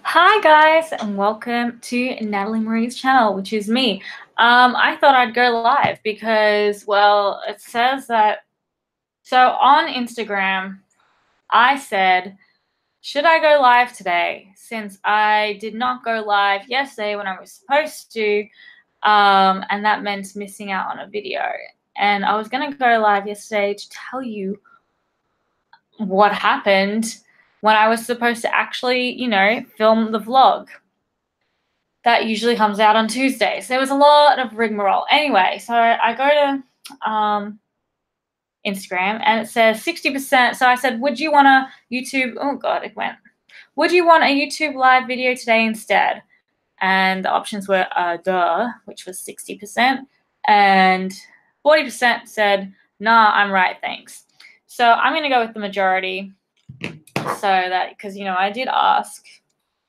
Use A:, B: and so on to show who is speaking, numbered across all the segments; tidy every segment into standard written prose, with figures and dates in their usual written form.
A: Hi guys, and welcome to Natalie Marie's channel, which is me. I thought I'd go live because, well, it says that. So on Instagram, I said, should I go live today? Since I did not go live yesterday when I was supposed to, and that meant missing out on a video. And I was gonna go live yesterday to tell you what happened when I was supposed to actually, film the vlog. That usually comes out on Tuesdays. There was a lot of rigmarole. Anyway, so I go to Instagram and it says 60%. So I said, would you want a YouTube? Oh God, it went. Would you want a YouTube live video today instead? And the options were duh, which was 60%, and 40% said, nah, I'm right, thanks. So I'm gonna go with the majority. So that, because I did ask,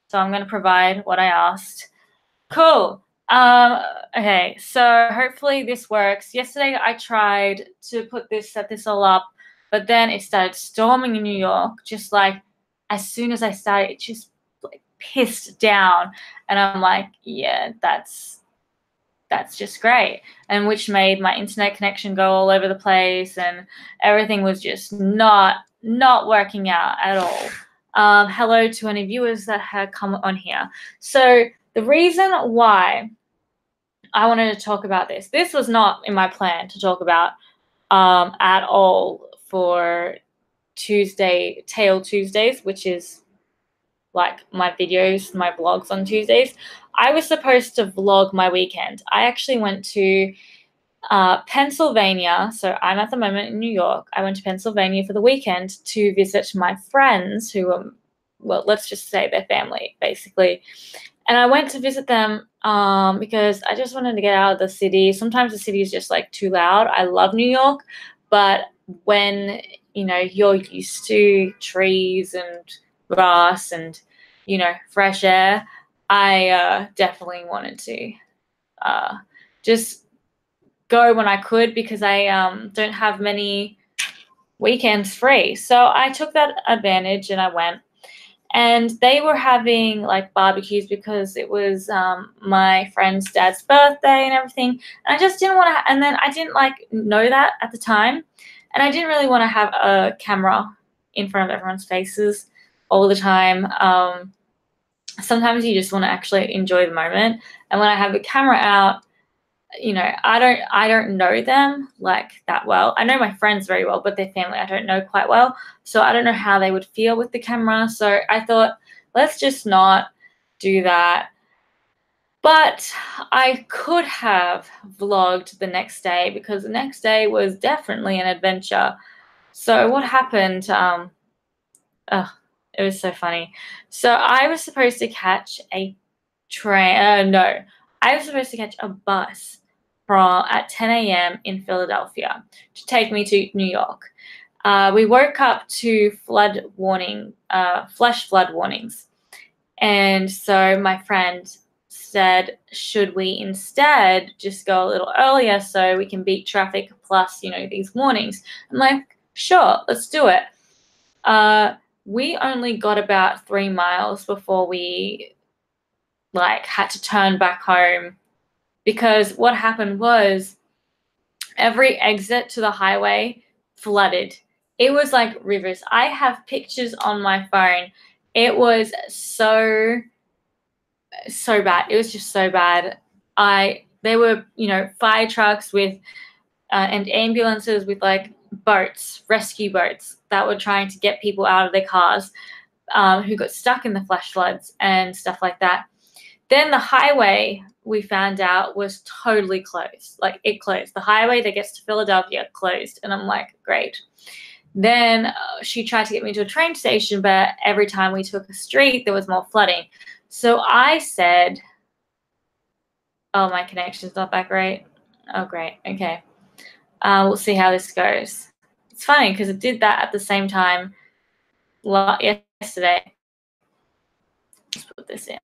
A: so I'm gonna provide what I asked. Cool. Okay, so hopefully this works. Yesterday I tried to set this all up, but then it started storming in New York. Just like as soon as I started, it just like pissed down, and I'm like, yeah, that's just great. And which made my internet connection go all over the place, and everything was just not working out at all. Hello to any viewers that had come on here. So the reason why I wanted to talk about this was not in my plan to talk about at all for Tail Tuesdays, which is like my videos, my vlogs on Tuesdays. I was supposed to vlog my weekend. I actually went to Pennsylvania. So I'm at the moment in New York. I went to Pennsylvania for the weekend to visit my friends who were, well, let's just say their family, basically. And I went to visit them because I just wanted to get out of the city. Sometimes the city is just like too loud. I love New York, but when, you're used to trees and grass and, fresh air, I definitely wanted to just go when I could because I don't have many weekends free. So I took that advantage and I went. And they were having like barbecues because it was my friend's dad's birthday and everything. And I just didn't want to, and then I didn't like know that at the time. And I didn't really want to have a camera in front of everyone's faces all the time. Sometimes you just want to actually enjoy the moment. And when I have the camera out, I don't know them like that well. I know my friends very well, but their family I don't know quite well. So I don't know how they would feel with the camera. So I thought, let's just not do that. But I could have vlogged the next day because the next day was definitely an adventure. So what happened? It was so funny. So I was supposed to catch a train. No, I was supposed to catch a bus at 10 a.m. in Philadelphia to take me to New York. We woke up to flash flood warnings. And so my friend said, should we instead just go a little earlier so we can beat traffic plus, these warnings? I'm like, sure, let's do it. We only got about 3 miles before we had to turn back home, because what happened was every exit to the highway flooded. It was like rivers. I have pictures on my phone. It was so bad. It was just so bad. There were, fire trucks with and ambulances with like boats, rescue boats that were trying to get people out of their cars who got stuck in the flash floods and stuff like that. Then the highway, we found out, was totally closed. Like, it closed. The highway that gets to Philadelphia closed. And I'm like, great. Then she tried to get me to a train station, but every time we took a street, there was more flooding. So I said, oh, my connection's not that great. Oh, great. Okay. We'll see how this goes. It's funny because it did that at the same time yesterday. Let's put this in.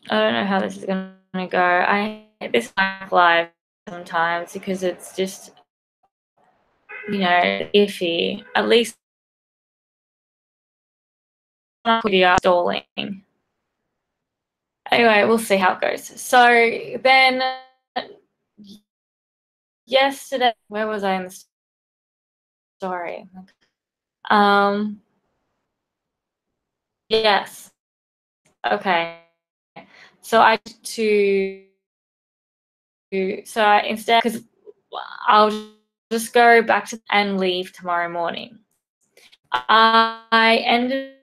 A: I don't know how this is going to go. I hate this live sometimes because it's just, iffy. At least video stalling. Anyway, we'll see how it goes. So then yesterday, where was I in the story? Yes. Okay. So instead, because I'll just go back to and leave tomorrow morning. I ended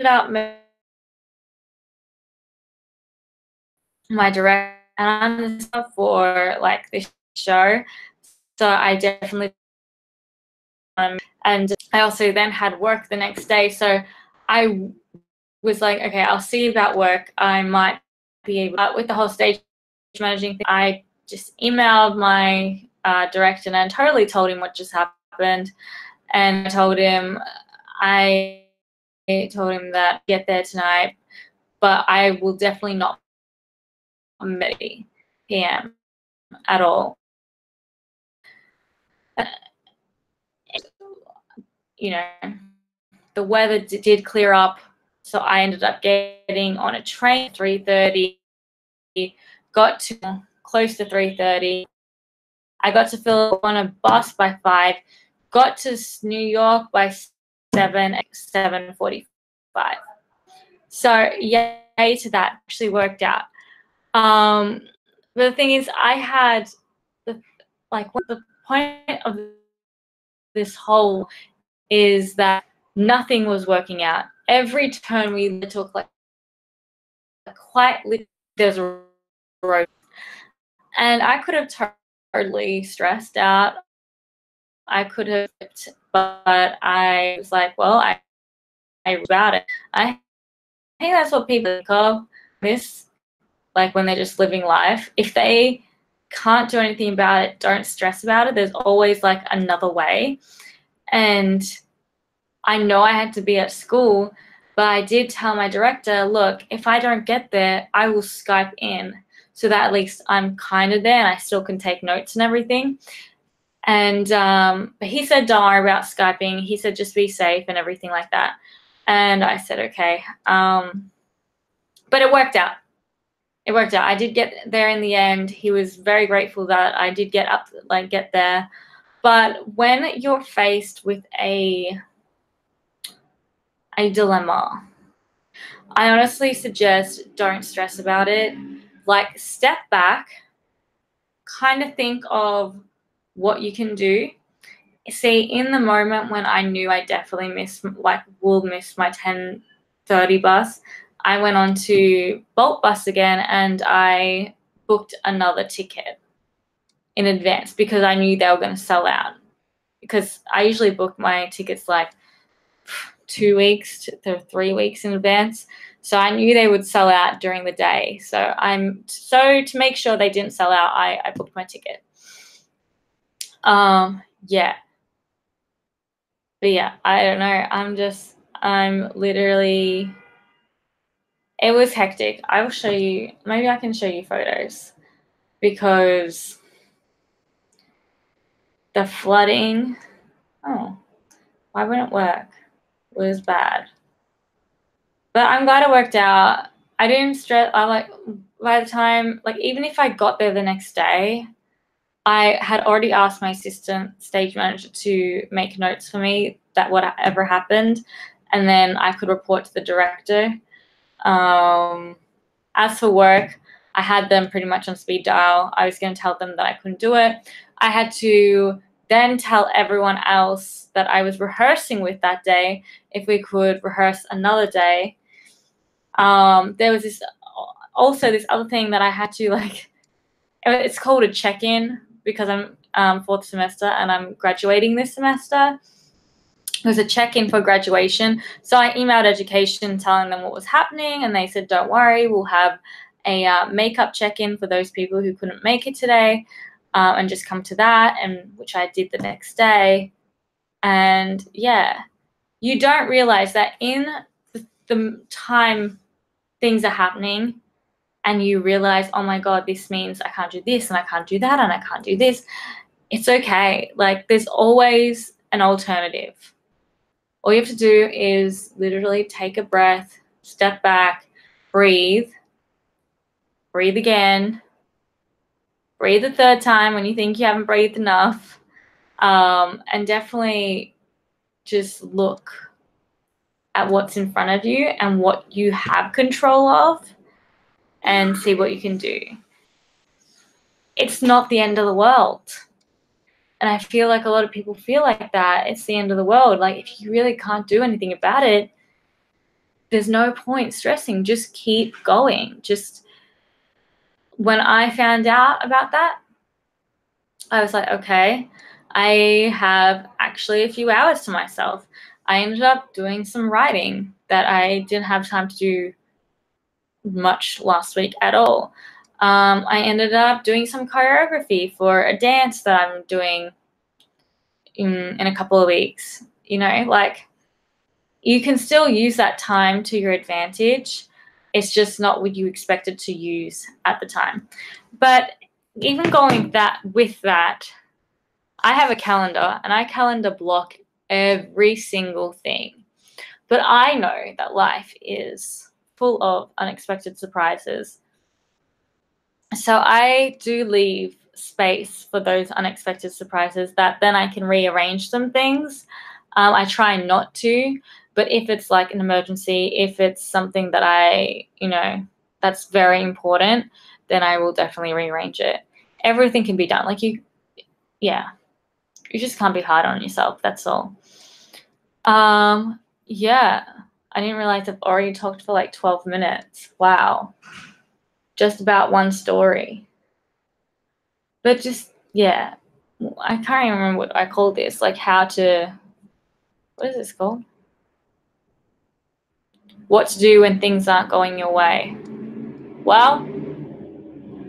A: up my direct and for like this show, so I definitely and I also then had work the next day, so I was like, okay, I'll see about work. I might be able with the whole stage managing thing. I just emailed my director and totally told him what just happened, and I told him that get there tonight, but I will definitely not meet PM at all. You know, the weather did clear up, so I ended up getting on a train at 3:30, got to close to 3:30. I got to Philippines on a bus by 5, got to New York by 7:45. So yay to that, actually worked out. But the thing is, I had the point of this whole is that nothing was working out. Every turn we took, like quite literally, there's a road, and I could have totally stressed out. I could have, but I was like, well, I about it. I think that's what people think of this, like when they're just living life. If they can't do anything about it, don't stress about it. There's always like another way. And I know I had to be at school, but I did tell my director, look, if I don't get there, I will Skype in so that at least I'm kind of there and I still can take notes and everything. And but he said, don't worry about Skyping. He said, just be safe and everything like that. And I said, okay. But it worked out. It worked out. I did get there in the end. He was very grateful that I did get there. But when you're faced with a dilemma, I honestly suggest don't stress about it. Like, step back, kind of think of what you can do. See, in the moment when I knew I definitely will miss my 10:30 bus, I went on to Bolt Bus again and I booked another ticket in advance because I knew they were going to sell out. Because I usually book my tickets like 2 weeks to 3 weeks in advance. So I knew they would sell out during the day. So to make sure they didn't sell out, I booked my ticket. Yeah. But yeah, I don't know. I'm literally, it was hectic. I will show you, maybe I can show you photos because the flooding, why wouldn't it work? It was bad. But I'm glad it worked out. I didn't stress. By the time, even if I got there the next day, I had already asked my assistant stage manager to make notes for me that whatever happened, and then I could report to the director. As for work, I had them pretty much on speed dial. I was going to tell them that I couldn't do it. I had to then tell everyone else that I was rehearsing with that day if we could rehearse another day. There was this other thing that I had to it's called a check-in because I'm fourth semester and I'm graduating this semester. It was a check-in for graduation. So I emailed education telling them what was happening, and they said, don't worry, we'll have a makeup check-in for those people who couldn't make it today, and just come to that, and which I did the next day. And yeah, you don't realize that in the time things are happening and you realize, oh my God, this means I can't do this and I can't do that and I can't do this. It's okay. There's always an alternative. All you have to do is literally take a breath, step back, breathe again, breathe a third time when you think you haven't breathed enough, and definitely just look at what's in front of you and what you have control of and see what you can do. It's not the end of the world. And I feel like a lot of people feel like that. It's the end of the world. Like, if you really can't do anything about it, there's no point stressing. Just keep going. Just when I found out about that, I was like, okay, I have actually a few hours to myself. I ended up doing some writing that I didn't have time to do much last week at all. I ended up doing some choreography for a dance that I'm doing in a couple of weeks. You know, like, you can still use that time to your advantage. It's just not what you expected to use at the time. But even going with that, I have a calendar and I calendar block every single thing. But I know that life is full of unexpected surprises. So I do leave space for those unexpected surprises that then I can rearrange some things. I try not to, but if it's like an emergency, if it's something that that's very important, then I will definitely rearrange it. Everything can be done. You just can't be hard on yourself. That's all. Yeah, I didn't realize I've already talked for like 12 minutes. Wow. Just about one story. But just, yeah, I can't even remember what I called this. Like, what is this called? What to do when things aren't going your way. Well,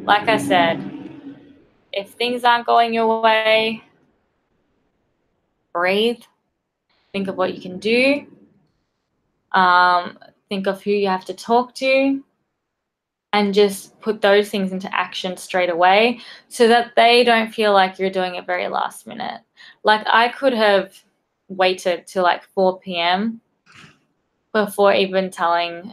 A: like I said, if things aren't going your way, breathe, think of what you can do, think of who you have to talk to, and just put those things into action straight away so that they don't feel like you're doing it very last minute. Like, I could have waited till like 4 p.m. before even telling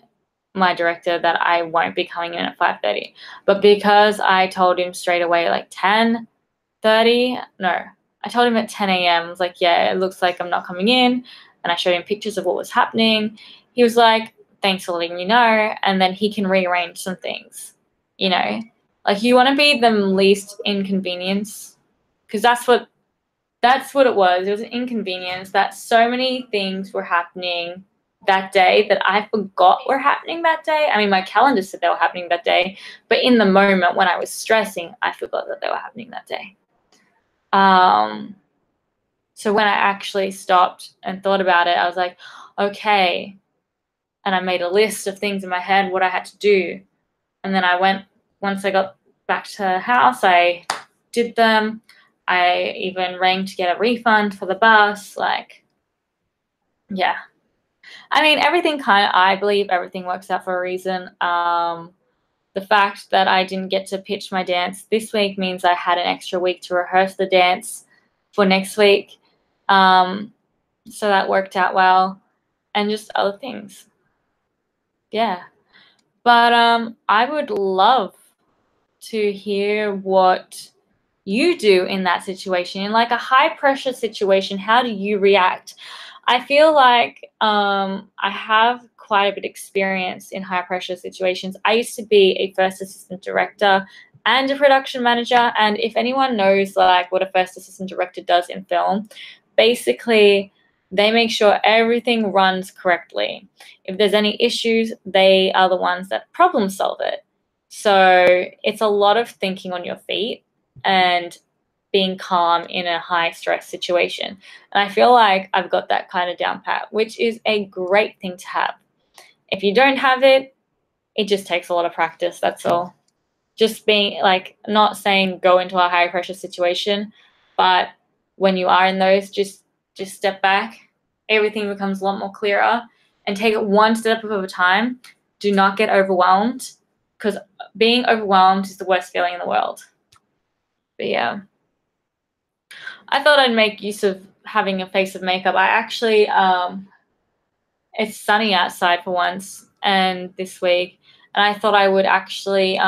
A: my director that I won't be coming in at 5:30. But because I told him straight away, like 10:30, no, I told him at 10 a.m. I was like, yeah, it looks like I'm not coming in. And I showed him pictures of what was happening. He was like, thanks for letting me know. And then he can rearrange some things, Like, you want to be the least inconvenience, because that's what it was. It was an inconvenience that so many things were happening that day that I forgot were happening that day. I mean, my calendar said they were happening that day, but in the moment when I was stressing, I forgot that they were happening that day. So when I actually stopped and thought about it, I was like, okay. And I made a list of things in my head, what I had to do. And then once I got back to the house, I did them. I even rang to get a refund for the bus. Yeah. I mean, I believe everything works out for a reason. The fact that I didn't get to pitch my dance this week means I had an extra week to rehearse the dance for next week. So that worked out well, and just other things. Yeah. But I would love to hear what you do in that situation. In like a high pressure situation, how do you react? I feel like I have quite a bit of experience in high pressure situations. I used to be a first assistant director and a production manager. And if anyone knows like what a first assistant director does in film, basically they make sure everything runs correctly. If there's any issues, they are the ones that problem solve it. So it's a lot of thinking on your feet and being calm in a high stress situation. And I feel like I've got that kind of down pat, which is a great thing to have. If you don't have it, it just takes a lot of practice. That's all. Just being like, not saying go into a high pressure situation, but when you are in those, just step back. Everything becomes a lot more clearer, and take it one step at a time. Do not get overwhelmed, because being overwhelmed is the worst feeling in the world. But yeah, I thought I'd make use of having a face of makeup. I actually it's sunny outside for once and this week, and I thought I would actually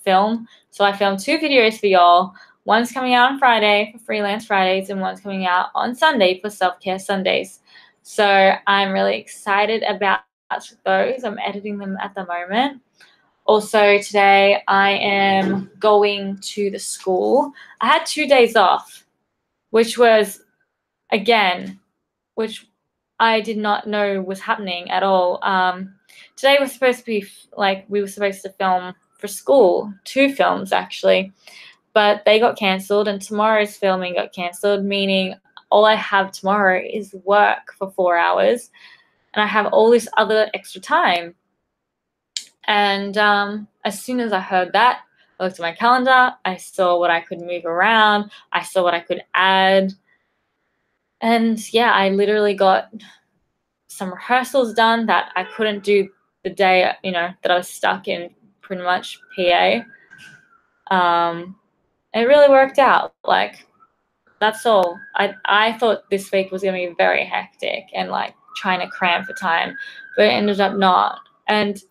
A: film. So I filmed 2 videos for y'all. One's coming out on Friday for Freelance Fridays, and one's coming out on Sunday for Self-Care Sundays. So I'm really excited about those. I'm editing them at the moment. Also today I am going to the school. I had 2 days off, which I did not know was happening at all. Today was supposed to be we were supposed to film for school, 2 films actually, but they got cancelled, and tomorrow's filming got cancelled, meaning all I have tomorrow is work for 4 hours, and I have all this other extra time. And as soon as I heard that, I looked at my calendar, I saw what I could move around, I saw what I could add. And yeah, I literally got some rehearsals done that I couldn't do the day, that I was stuck in pretty much PA. It really worked out. That's all. I thought this week was going to be very hectic and trying to cram for time, but it ended up not. And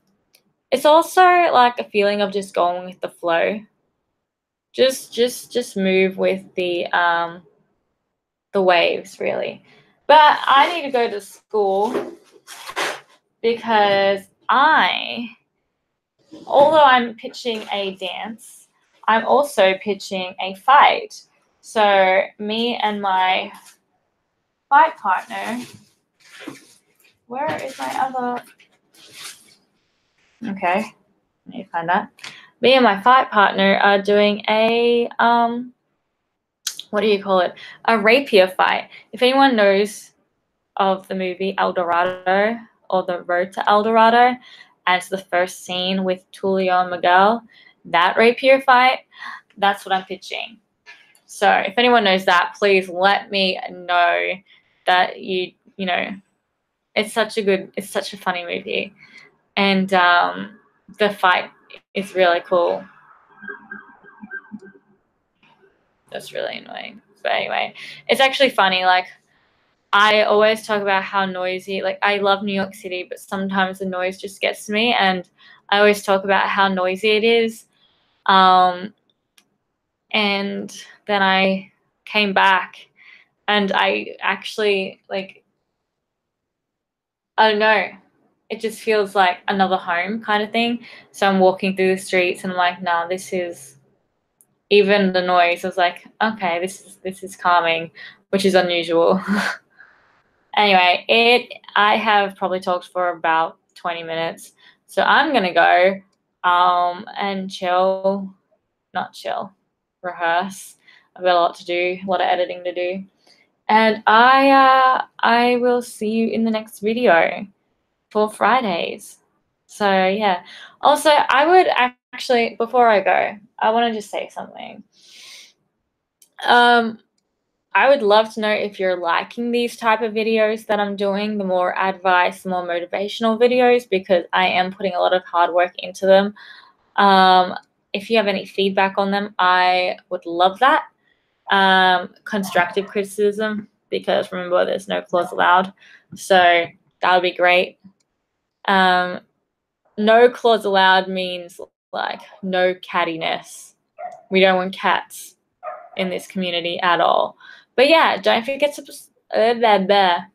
A: it's also a feeling of just going with the flow. Just move with the waves, really. But I need to go to school because although I'm pitching a dance, I'm also pitching a fight. So me and my fight partner, where is my other? Okay, I need to find that. Me and my fight partner are doing a what do you call it? A rapier fight. If anyone knows of the movie El Dorado or The Road to El Dorado, as the first scene with Tulio and Miguel, that rapier fight, that's what I'm pitching. So if anyone knows that, please let me know that it's such a funny movie, and the fight is really cool. That's really annoying. But anyway, it's actually funny. I always talk about how noisy, I love New York City, but sometimes the noise just gets to me, and I always talk about how noisy it is. And then I came back, and I actually, I don't know, it just feels like another home kind of thing. So I'm walking through the streets, and I'm like, nah, this is, even the noise, I was like, okay, this is calming, which is unusual. Anyway, I have probably talked for about 20 minutes, so I'm gonna go and rehearse. I've got a lot to do, a lot of editing to do, and I will see you in the next video for Fridays. So yeah. Also, I would actually, before I go, I want to just say something. I would love to know if you're liking these type of videos that I'm doing, the more advice, the more motivational videos, because I am putting a lot of hard work into them. If you have any feedback on them, I would love that. Constructive criticism, because remember, there's no claws allowed. So that would be great. No claws allowed means no cattiness. We don't want cats in this community at all. But yeah, don't forget to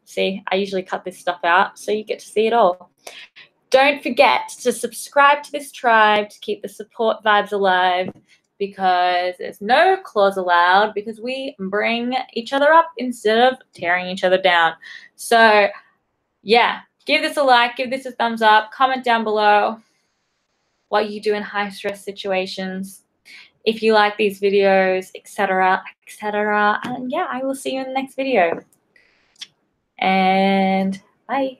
A: see, I usually cut this stuff out so you get to see it all. Don't forget to subscribe to this tribe to keep the support vibes alive, because there's no claws allowed, because we bring each other up instead of tearing each other down. So yeah, give this a like, give this a thumbs up, comment down below what you do in high stress situations, if you like these videos, etc., etc. And yeah, I will see you in the next video. And bye.